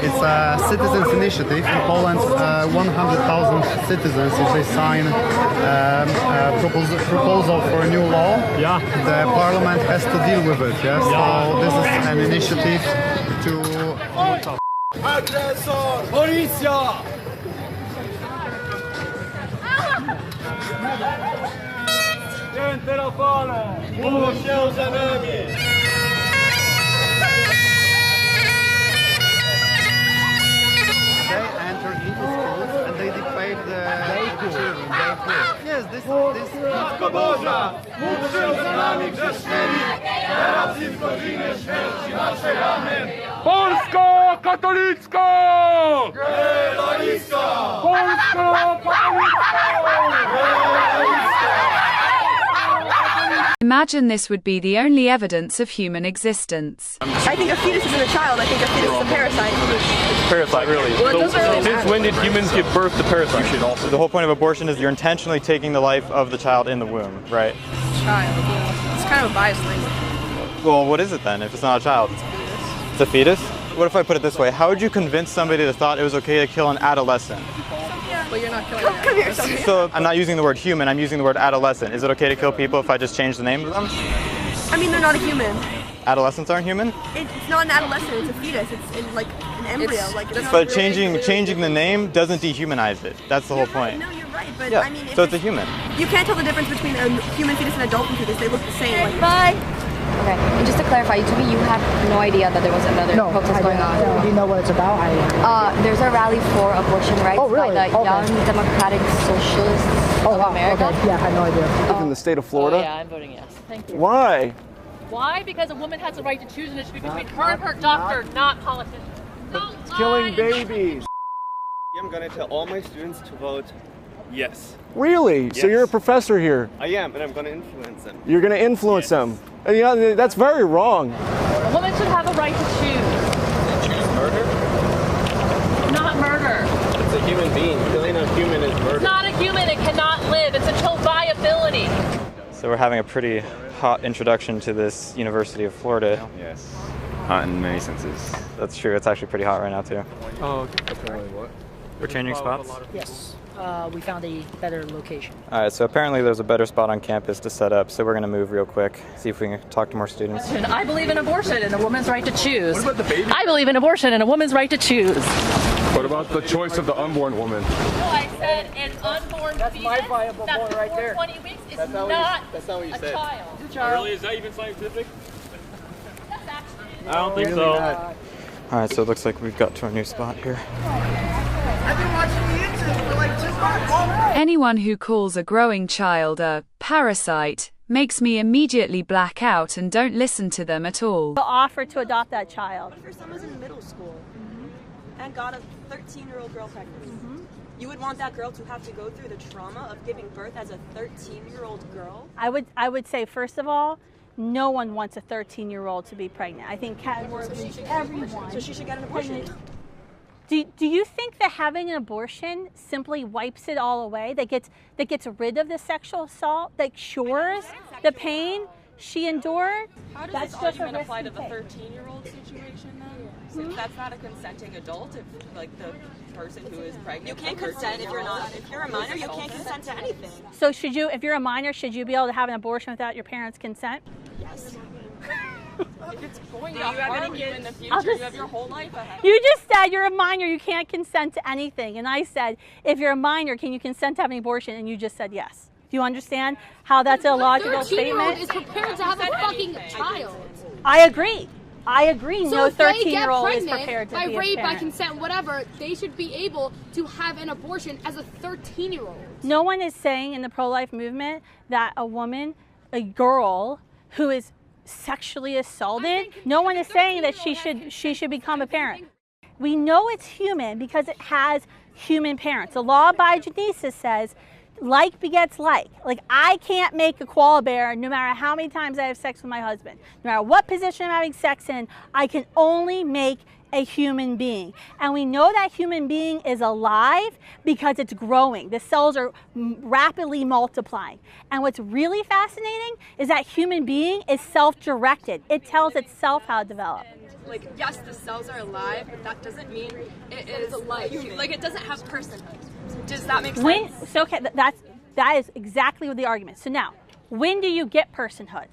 It's a citizens' initiative in Poland. 100,000 citizens, if they sign a proposal for a new law, the parliament has to deal with it. Yeah? So this is an initiative to... Agresor! Policja! Święte Rafale! Módl się za nami! They enter into schools and they dictate the children. Yes, this Matko Boża! Módl się za nami grzesznymi! Teraz i w godzinie śmierci naszej. Amen! Polsko katolicko! Gledaliska! Polsko Imagine this would be the only evidence of human existence. I think a fetus isn't a child, I think a fetus is a parasite. Parasite, really. Well, it doesn't really Since when did humans give birth to parasites? The whole point of abortion is you're intentionally taking the life of the child in the womb, right? Child. It's kind of a biased thing. Well, what is it then if it's not a child? It's a fetus? What if I put it this way? How would you convince somebody that thought it was okay to kill an adolescent? Well, you're not killing Come here, So I'm not using the word human, I'm using the word adolescent. Is it okay to kill people if I just change the name of them? I mean, they're not a human. Adolescents aren't human? It's not an adolescent, it's a fetus. It's like an embryo. But changing the name doesn't dehumanize it. That's the whole point. No, you're right, but Yeah, I mean... so it's a human. You can't tell the difference between a human fetus and a adult fetus. They look the same. Like, bye! Okay, and just to clarify, you told me you had no idea that there was another protest going on. Do you know what it's about? There's a rally for abortion rights by the Young Democratic Socialists of America. Okay. Yeah, I had no idea. Live in the state of Florida? Yeah, I'm voting yes. Thank you. Why? Why? Because a woman has the right to choose, and it should be between her and her doctor, not politicians. It's killing babies. I'm going to tell all my students to vote yes. Really? Yes. So you're a professor here? I am, and I'm going to influence them. You're going to influence them? And, you know, that's very wrong. A woman should have a right to choose. Choose murder? Not murder. It's a human being. Killing a human is murder. It's not a human. It cannot live. It's until viability. So we're having a pretty hot introduction to this University of Florida. Yes. Hot in many senses. That's true. It's actually pretty hot right now too. Oh, okay. What? We're changing spots? Yes. We found a better location. All right, so apparently there's a better spot on campus to set up, so we're going to move real quick, see if we can talk to more students. I believe in abortion and a woman's right to choose. What about the baby? I believe in abortion and a woman's right to choose. What about the choice of the unborn woman? No, I said an unborn That's fetus my viable that's boy right there. 20 weeks is That's not what you a said. child. Really? Is that even scientific? That's actually I don't think so. All right, so it looks like we've got to a new spot here. I've been watching YouTube for like 2 months. Anyone who calls a growing child a parasite makes me immediately black out and don't listen to them at all. Offer to adopt that child. If someone's in middle school and got a 13-year-old girl pregnant, you would want that girl to have to go through the trauma of giving birth as a 13-year-old girl? I would say, first of all, no one wants a 13-year-old to be pregnant. I think everyone. So she should get an abortion. Do you think that having an abortion simply wipes it all away? That gets rid of the sexual assault? That cures the pain she endured? How does this argument apply to the 13-year-old situation then? Since that's not a consenting adult, if like the person who is pregnant. You can't consent if you're not. If you're a minor, you can't consent to anything. So if you're a minor, should you be able to have an abortion without your parents' consent? Yes. If it's going to harm you in the future, you have your whole life ahead. You just said you're a minor, you can't consent to anything. And I said, if you're a minor, can you consent to having an abortion? And you just said yes. Do you understand how that's a illogical statement? is prepared to have a fucking child. I agree. I agree. So no if they 13-year-old get is pregnant prepared to by be a rape, by parent. consent, whatever, they should be able to have an abortion as a 13-year-old. No one is saying in the pro-life movement that a woman, a girl who is sexually assaulted, no one is saying that she should become a parent. We know it's human because it has human parents. The law of biogenesis says like begets like. Like, I can't make a koala bear no matter how many times I have sex with my husband. No matter what position I'm having sex in, I can only make a human being. And we know that human being is alive because it's growing. The cells are rapidly multiplying. And what's really fascinating is that human being is self-directed. It tells itself how to develop. Like, yes, the cells are alive, but that doesn't mean it is like it doesn't have personhood. Does that make sense? So okay, that is exactly what the argument. So now, when do you get personhood?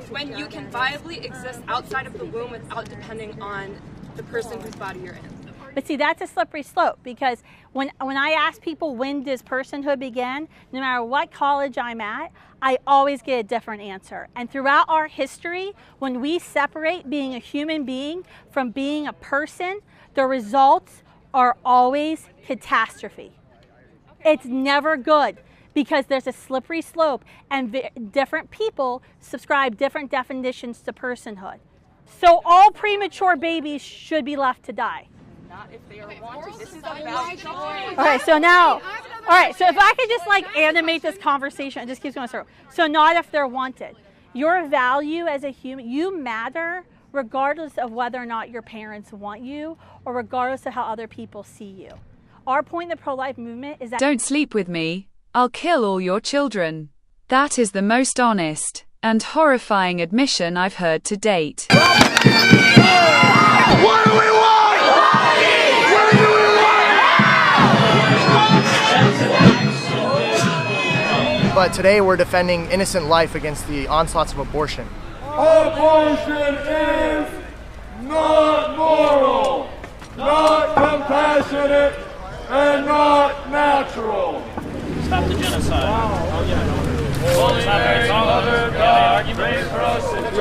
When you can viably exist outside of the womb without depending on the person whose body you're in. But see, that's a slippery slope, because when I ask people when does personhood begin, no matter what college I'm at, I always get a different answer. And throughout our history, when we separate being a human being from being a person, the results are always catastrophe. It's never good, because there's a slippery slope and different people subscribe different definitions to personhood. So all premature babies should be left to die. Not if they are wanted. This is about choice. Okay, so now, all right, so if I could just like animate this conversation, it just keeps going through. So not if they're wanted. Your value as a human, you matter regardless of whether or not your parents want you or regardless of how other people see you. Our point in the pro-life movement is that— Don't sleep with me, I'll kill all your children. That is the most honest and horrifying admission I've heard to date. What do we want? What do we want? But today we're defending innocent life against the onslaughts of abortion. Abortion is not moral, not compassionate, and not natural. Stop the genocide. Oh, yeah.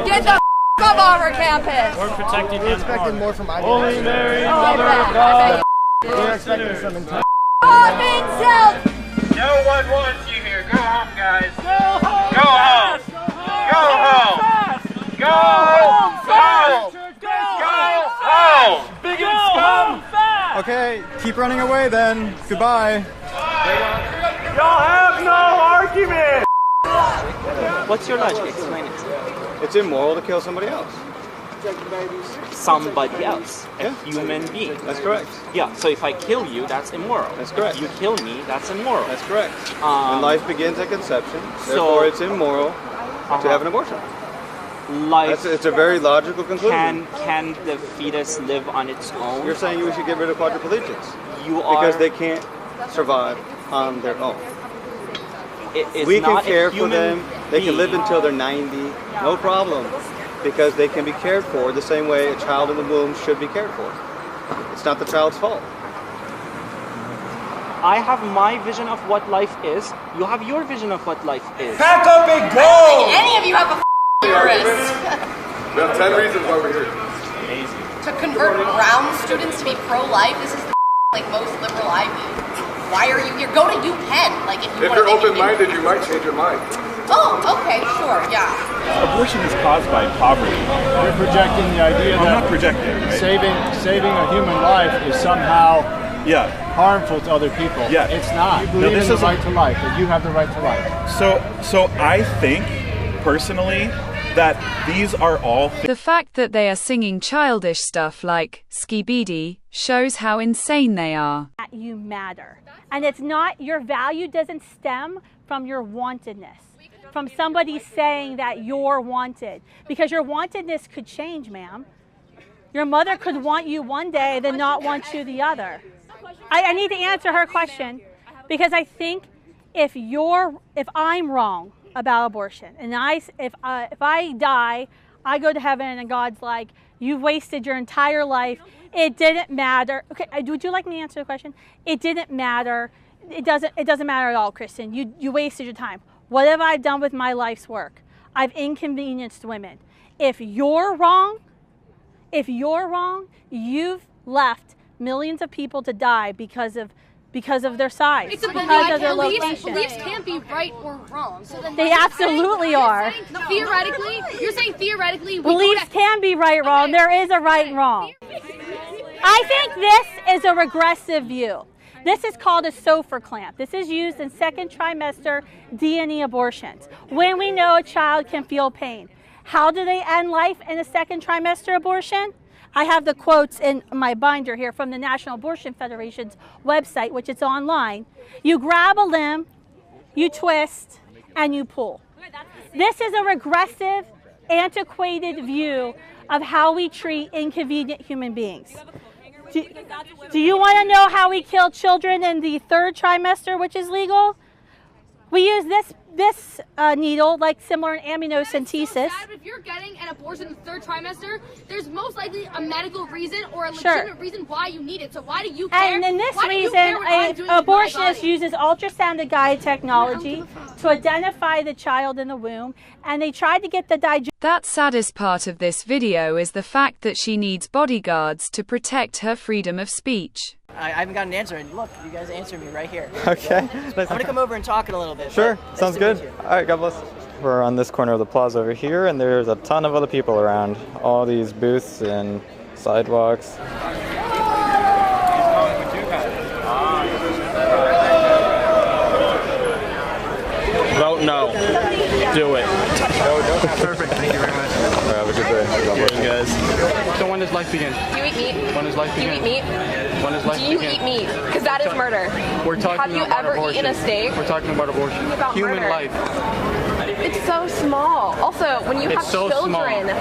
Get the f up off our campus! We're protecting We're expecting more from IDF. Holy Mary, Mother of God. We're expecting some intense. No one wants you here. Go home, guys. Go home. Go home. Go home. Go home. Go home. Bigots come. Okay, keep running away then. Goodbye. Y'all have no argument. What's your logic? Explain it. It's immoral to kill somebody else. Somebody else. A human being. That's correct. Yeah, so if I kill you, that's immoral. That's correct. If you kill me, that's immoral. That's correct. When life begins at conception, therefore it's immoral to have an abortion. Life. It's a very logical conclusion. Can the fetus live on its own? You're saying we should get rid of quadriplegics. Because they can't survive on their own. It's we can not care for them. They can live until they're 90, no problem, because they can be cared for the same way a child in the womb should be cared for. It's not the child's fault. I have my vision of what life is. You have your vision of what life is. Pack up and go! I don't think any of you have a uterus. We have 10 reasons why we're here. Amazing. To convert brown students to be pro-life, this is the like most liberal Ivy. Why are you here? Go to UPenn. Like if you're open-minded, you might change your mind. Oh, okay, sure, yeah. Abortion is caused by poverty. You're projecting the idea that I'm not projecting, right? saving a human life is somehow harmful to other people. Yeah, it's not. You believe in the right to life, that you have the right to life. So I think personally that these are all The fact that they are singing childish stuff like skibidi shows how insane they are. That you matter. And it's not, your value doesn't stem from your wantedness, from somebody saying that you're wanted. Because your wantedness could change, ma'am. Your mother could want you one day, then not want you the other. I need to answer her question, because I think if I'm wrong about abortion, and if I die, I go to heaven and God's like, you've wasted your entire life. It didn't matter. Okay, would you like me to answer the question? It didn't matter. It doesn't matter at all, Kristen. You wasted your time. What have I done with my life's work? I've inconvenienced women. If you're wrong, If you're wrong, you've left millions of people to die because of their size, It's a because of their location. Beliefs can't be right or wrong. So then They absolutely are. Theoretically, you're saying theoretically Beliefs can be right or wrong. There is a right and wrong. I think this is a regressive view. This is called a SOFR clamp. This is used in second trimester D&E abortions, when we know a child can feel pain. How do they end life in a second trimester abortion? I have the quotes in my binder here from the National Abortion Federation's website, which is online. You grab a limb, you twist, and you pull. This is a regressive, antiquated view of how we treat inconvenient human beings. Do you want to know how we kill children in the third trimester, which is legal? We use this needle, like similar in amniocentesis. So if you're getting an abortion in the third trimester, there's most likely a medical reason or a legitimate reason why you need it. So why do you care? And in this reason, an abortionist uses ultrasound guide technology to identify the child in the womb, and they tried to get the That saddest part of this video is the fact that she needs bodyguards to protect her freedom of speech. I haven't got an answer, and look, you guys answered me right here. Okay. I'm gonna come over and talk in a little bit. Sure, sounds good. All right, God bless. We're on this corner of the plaza over here, and there's a ton of other people around. All these booths and sidewalks. Vote no. Do it. Perfect. Thank you very much. Have a good day. Cheers, guys. So when does life begin? Do you eat meat? When does life Do you begin? eat meat? When does life Do you begin? eat meat? Because that is murder. We're talking Have you about ever abortion. eaten a steak? We're talking about abortion. About Human murder. life. It's so small. Also, when you It's have so children small.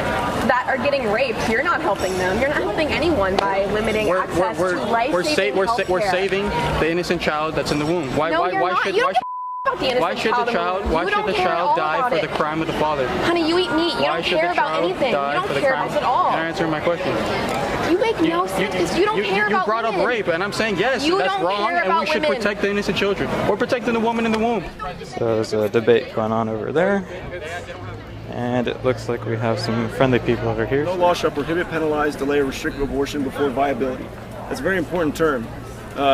that are getting raped, you're not helping them. You're not helping anyone by limiting access to life-saving We're healthcare. saving the innocent child that's in the womb. Why No, you're not. should You don't give a about the innocent why should child the in the child womb. why You should don't the care at all child die about for it. the crime of the father? Honey, you eat meat. You Why don't should care the about child anything. die You don't for the care crime? about this at all. You're answering my question. You make no sense because you don't care about You brought women. up rape, and I'm saying yes, You that's don't wrong, care and about we should women. protect the innocent children. We're protecting the woman in the womb. So there's a debate going on over there. And it looks like we have some friendly people over here. No law shall prohibit, penalize, delay, or restrict abortion before viability. That's a very important term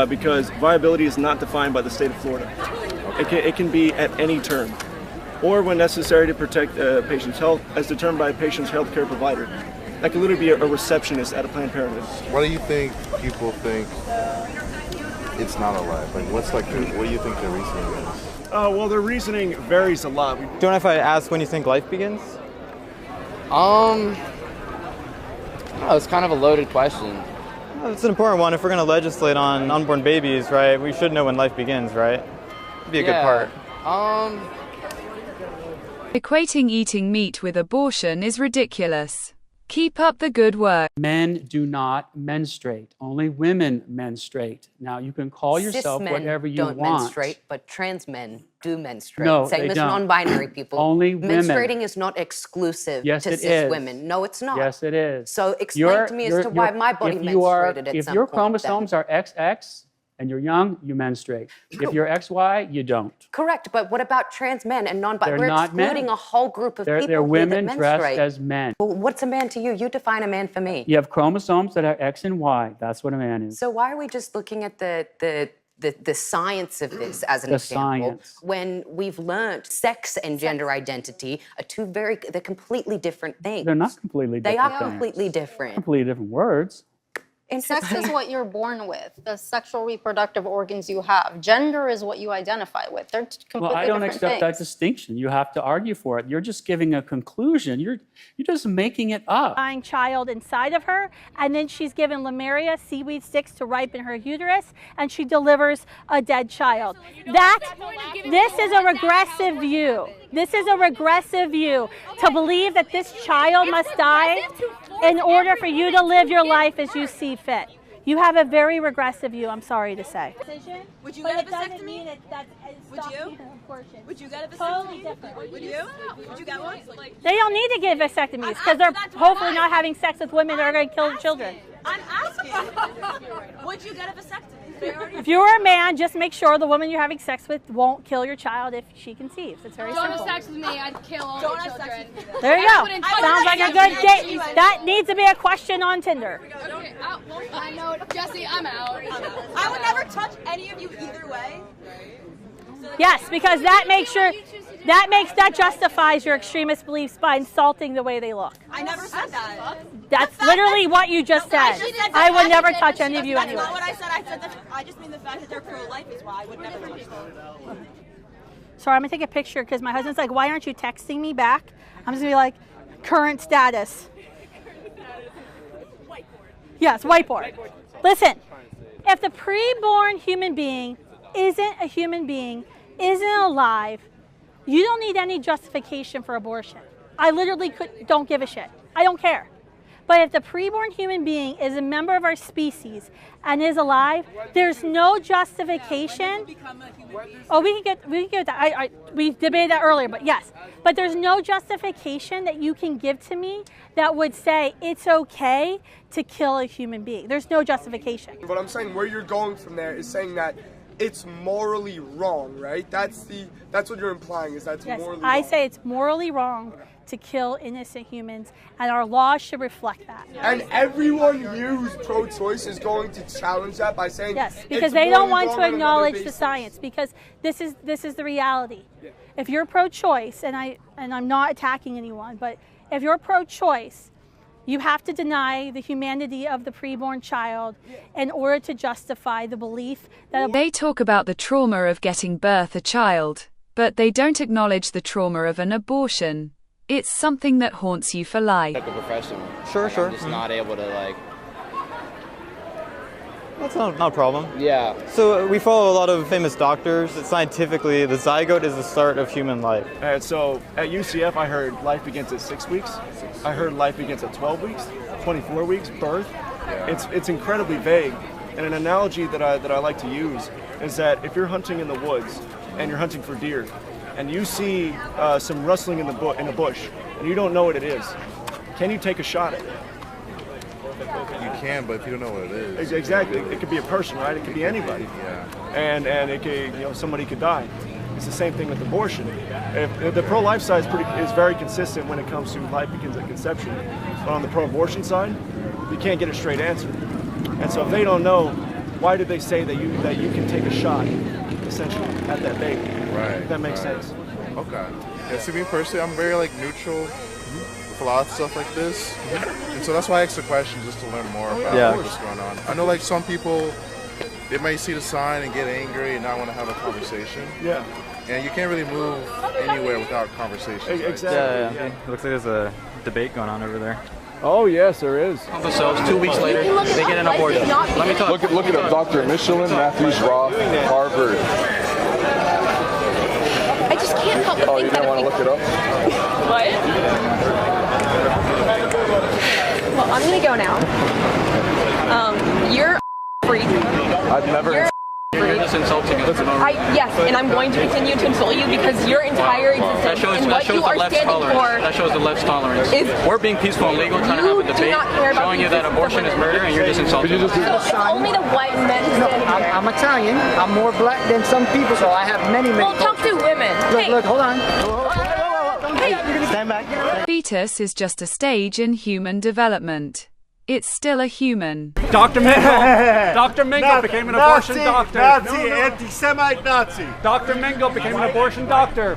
because viability is not defined by the state of Florida. It can be at any term, or when necessary to protect a patient's health as determined by a patient's health care provider. That could literally be a receptionist at a Planned Parenthood. Why do you think people think it's not alive? Like, what do you think the reasoning is? Well, their reasoning varies a lot. Do you mind if I ask when you think life begins? Oh, it's kind of a loaded question. Well, it's an important one. If we're going to legislate on unborn babies, right, we should know when life begins, right? It'd be a good part. Equating eating meat with abortion is ridiculous. Keep up the good work. Men do not menstruate. Only women menstruate. Now, you can call yourself Cis men whatever you don't want. menstruate, but trans men do menstruate. No, Same they as don't. non-binary people. Only women. Menstruating is not exclusive Yes, to it cis is. women. No, it's not. Yes, it is. So explain to me as to why my body if you are, menstruated at if some your point chromosomes are XX and you're young, you menstruate. If you're XY, you don't. Correct, but what about trans men and non-binary? They're We're not men. excluding a whole group of people They're here women that dressed menstruate. as men. Well, what's a man to you? You define a man for me. You have chromosomes that are X and Y. That's what a man is. So why are we just looking at the science of this as an The example science. when we've learned sex and gender identity are they're completely different things. They're not completely different They are things. completely different. Completely different words. Sex is what you're born with, the sexual reproductive organs you have. Gender is what you identify with. They're completely Well, I don't different accept that things. distinction. You have to argue for it. You're just giving a conclusion. You're just making it up. Dying child inside of her, and then she's given Lemuria seaweed sticks to ripen her uterus, and she delivers a dead child. This is a regressive view. This is a regressive view to believe that this child must die in order for you to live your life as you see fit. You have a very regressive view, I'm sorry to say. Would you get a vasectomy? Would you? Would you get a vasectomy? Would you? Would you get one? They don't need to get vasectomies because they're hopefully not having sex with women that are going to kill the children. I'm asking, would you get a vasectomy? If you're a man, just make sure the woman you're having sex with won't kill your child if she conceives. It's very Don't simple. have sex with me, I'd kill all the children. There you go. Sounds like a good date. That needs to be a question on Tinder. Okay, I know, Jesse, I'm out. I would never touch any of you either way. Yes, because that justifies your extremist beliefs by insulting the way they look. I never said that. That's literally what you just said. I would never touch any of you anyway. That's not what I said. I said that I just mean the fact that they're pro-life is why I would never touch them. Sorry, I'm gonna take a picture because my husband's like, "Why aren't you texting me back?" I'm just gonna be like, "Current status." Yes, whiteboard. Listen, if the preborn human being isn't a human being, isn't alive, you don't need any justification for abortion. I literally don't give a shit. I don't care. But if the preborn human being is a member of our species and is alive, there's no justification. Oh, we can get that. We debated that earlier, but yes. But there's no justification that you can give to me that would say it's okay to kill a human being. There's no justification. But I'm saying where you're going from there is saying that it's morally wrong, right? That's what you're implying, is that's morally wrong. I say it's morally wrong to kill innocent humans, and our laws should reflect that. And everyone who's pro-choice is going to challenge that by saying yes, because they don't want to acknowledge the science. Because this is the reality. Yeah. If you're pro-choice, and I'm not attacking anyone, but if you're pro-choice, you have to deny the humanity of the preborn child in order to justify the belief that they talk about the trauma of getting birth a child, but they don't acknowledge the trauma of an abortion. It's something that haunts you for life. Like a professional. Sure, sure. I'm just not able to like. That's not a problem. Yeah. So we follow a lot of famous doctors. Scientifically, the zygote is the start of human life. And so at UCF, I heard life begins at 6 weeks. I heard life begins at 12 weeks, 24 weeks, birth. Yeah. It's incredibly vague. And an analogy that I like to use is that if you're hunting in the woods and you're hunting for deer, and you see some rustling in a bush, and you don't know what it is, can you take a shot at it? You can, but if you don't know what it is. Exactly. It could be a person, right? It could be anybody. Yeah. And it could, somebody could die. It's the same thing with abortion. If the pro-life side is very consistent when it comes to life begins at conception, but on the pro-abortion side, you can't get a straight answer. And so if they don't know, why did they say that you can take a shot, essentially, at that baby? Right. If that makes sense. Okay. Yeah, see, me personally, I'm very neutral with a lot of stuff like this, and so that's why I asked the question, just to learn more about what's going on. I know some people, they might see the sign and get angry and not want to have a conversation. Yeah. And you can't really move anywhere without conversation. Exactly. Yeah. Looks like there's a debate going on over there. Oh yes, there is. Themselves 2 weeks later, they get an abortion. Let me talk. Look at Dr. Michelin, Matthews Roth, Harvard. I just can't help but Oh, think you didn't want to look it up? What? Well, I'm gonna go now. You're a freak. I've never. You're just insulting us. Yes, and I'm going to continue to insult you because your entire existence and what you are standing for. That shows the left's tolerance. We're being peaceful and legal, trying to have a debate, showing you that abortion is murder, and you're just insulting us. It's only the white men standing here. I'm Italian. I'm more black than some people, so I have many. Well, talk to women. Look, hold on. Stand back. Fetus is just a stage in human development. It's still a human. Dr. Mingle. Dr. Mingle became an abortion doctor. Nazi, anti-Semite Nazi. Dr. Mingle became an abortion doctor.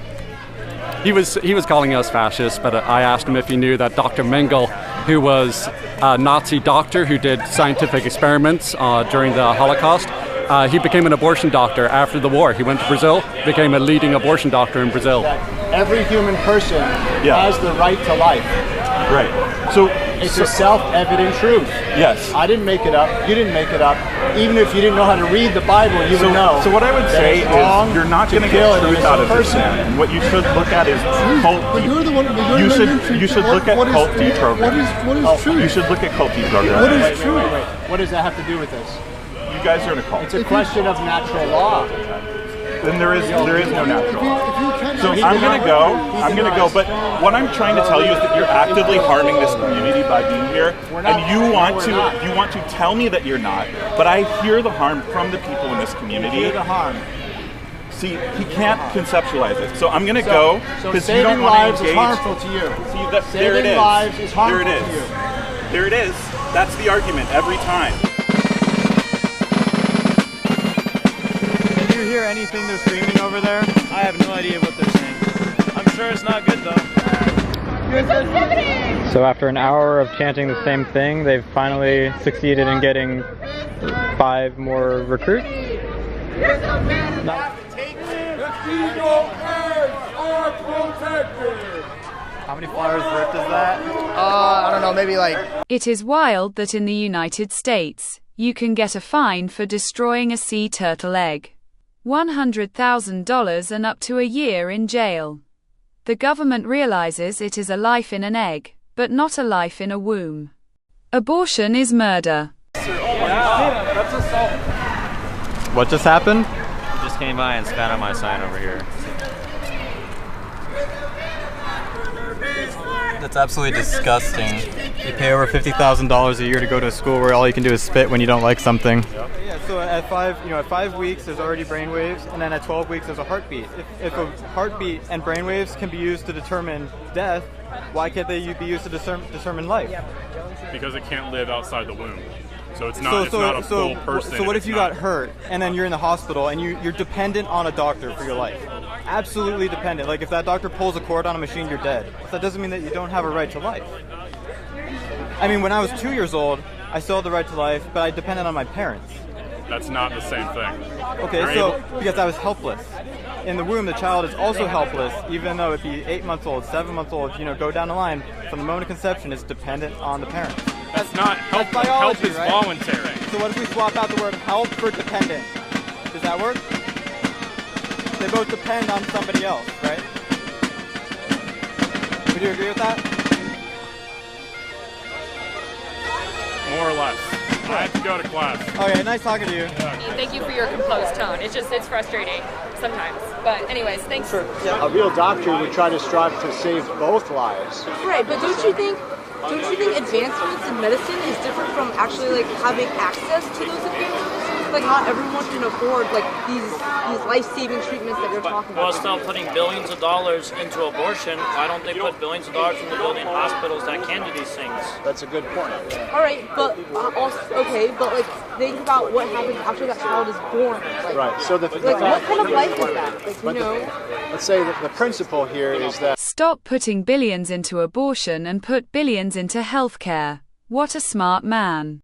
He was calling us fascists, but I asked him if he knew that Dr. Mingle, who was a Nazi doctor who did scientific experiments during the Holocaust, he became an abortion doctor after the war. He went to Brazil, became a leading abortion doctor in Brazil. Every human person has the right to life. Right. So it's a self-evident truth. Yes. I didn't make it up. You didn't make it up. Even if you didn't know how to read the Bible, you would know. So what I would say is you're not going to get truth out of this man. And what you should look at is cult. You should look at cult deprogramming. What is true? You should look at cult deprogramming. What is true? What does that have to do with this? You guys are in a cult. It's a question of natural law. then there is no natural law. So I'm gonna go, but what I'm trying to tell you is that you're actively harming this community by being here, and you want to tell me that you're not, but I hear the harm from the people in this community. Hear the harm. See, he can't conceptualize it. So I'm gonna go because you don't want to engage. Saving lives is harmful to you. See, there it is. Saving lives is harmful to you. There it is. That's the argument every time. Can you hear anything they're screaming over there? I have no idea what they're saying. I'm sure it's not good though. So after an hour of chanting the same thing, they've finally succeeded in getting 5 more recruits. How many flowers ripped is that? I don't know, maybe like... It is wild that in the United States, you can get a fine for destroying a sea turtle egg. $100,000 and up to a year in jail. The government realizes it is a life in an egg, but not a life in a womb. Abortion is murder. Yeah, that's assault. What just happened? He just came by and spat on my sign over here. That's absolutely disgusting. You pay over $50,000 a year to go to a school where all you can do is spit when you don't like something. Yeah, so at 5 weeks there's already brainwaves, and then at 12 weeks there's a heartbeat. If a heartbeat and brainwaves can be used to determine death, why can't they be used to determine life? Because it can't live outside the womb. So it's not a full person. So what if you got hurt and then you're in the hospital and you're dependent on a doctor for your life? Absolutely dependent. Like if that doctor pulls a cord on a machine, you're dead. But that doesn't mean that you don't have a right to life. I mean, when I was 2 years old, I still had the right to life, but I depended on my parents. That's not the same thing. Okay, so because I was helpless. In the womb, the child is also helpless, even though it be 8 months old, 7 months old, go down the line. From the moment of conception, it's dependent on the parents. That's not help. That's biology, help is right? voluntary. So what if we swap out the word help for dependent? Does that work? They both depend on somebody else, right? Would you agree with that? More or less. I have to go to class. Okay, nice talking to you. Yeah. Thank you for your composed tone. It's frustrating sometimes. But anyways, thanks. Sure. Yeah. A real doctor would try to strive to save both lives. Right, but don't you think advancements in medicine is different from actually having access to those advancements? Like not everyone can afford these life-saving treatments that you're talking about. Well, still putting billions of dollars into abortion. Why don't they put billions of dollars into building hospitals that can do these things? That's a good point. All right, but think about what happens after that child is born. Right. So what kind of life is that? Let's say that the principle here is that stop putting billions into abortion and put billions into healthcare. What a smart man.